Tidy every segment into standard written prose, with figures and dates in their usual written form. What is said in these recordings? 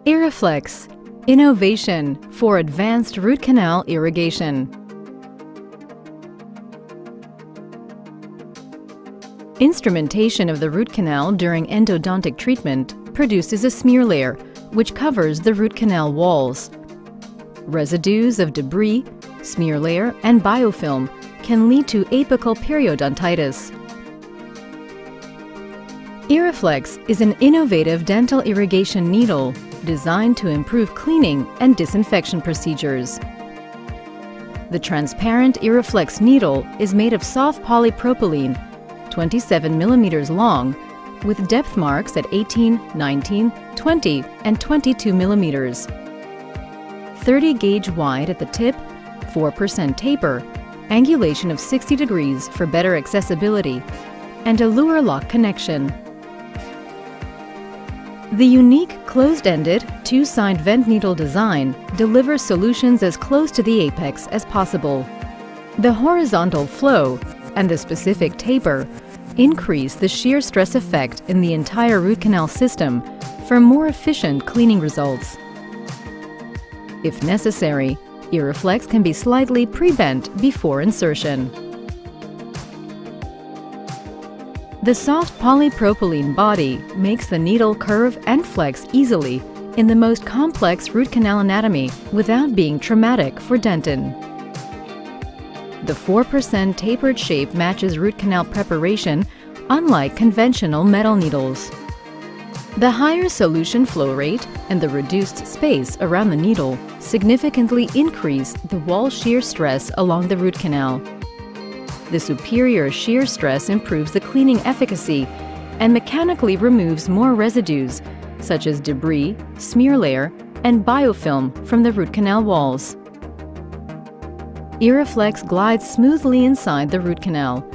IrriFlex, innovation for advanced root canal irrigation. Instrumentation of the root canal during endodontic treatment produces a smear layer, which covers the root canal walls. Residues of debris, smear layer, and biofilm can lead to apical periodontitis. IrriFlex is an innovative dental irrigation needle designed to improve cleaning and disinfection procedures. The transparent IrriFlex needle is made of soft polypropylene, 27 millimeters long, with depth marks at 18, 19, 20, and 22 millimeters. 30 gauge wide at the tip, 4% taper, angulation of 60 degrees for better accessibility, and a lure lock connection. The unique closed-ended, two-side vent needle design delivers solutions as close to the apex as possible. The horizontal flow and the specific taper increase the shear stress effect in the entire root canal system for more efficient cleaning results. If necessary, IrriFlex can be slightly pre-bent before insertion. The soft polypropylene body makes the needle curve and flex easily in the most complex root canal anatomy without being traumatic for dentin. The 4% tapered shape matches root canal preparation, unlike conventional metal needles. The higher solution flow rate and the reduced space around the needle significantly increase the wall shear stress along the root canal. The superior shear stress improves the cleaning efficacy and mechanically removes more residues, such as debris, smear layer, and biofilm from the root canal walls. IrriFlex glides smoothly inside the root canal.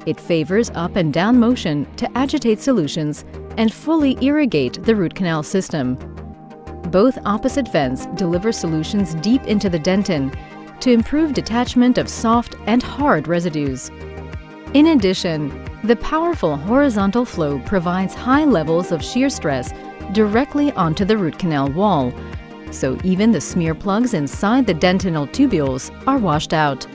It favors up and down motion to agitate solutions and fully irrigate the root canal system. Both opposite vents deliver solutions deep into the dentin to improve detachment of soft and hard residues. In addition, the powerful horizontal flow provides high levels of shear stress directly onto the root canal wall, so even the smear plugs inside the dentinal tubules are washed out.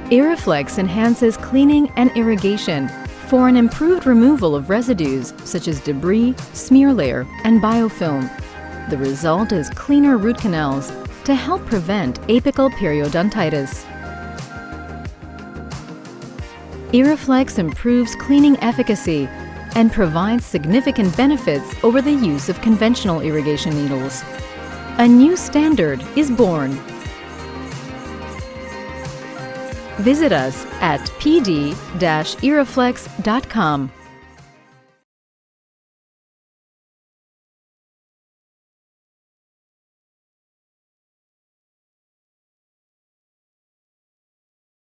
IrriFlex enhances cleaning and irrigation for an improved removal of residues such as debris, smear layer, and biofilm. The result is cleaner root canals to help prevent apical periodontitis. IrriFlex improves cleaning efficacy and provides significant benefits over the use of conventional irrigation needles. A new standard is born. Visit us at pd-irriflex.com.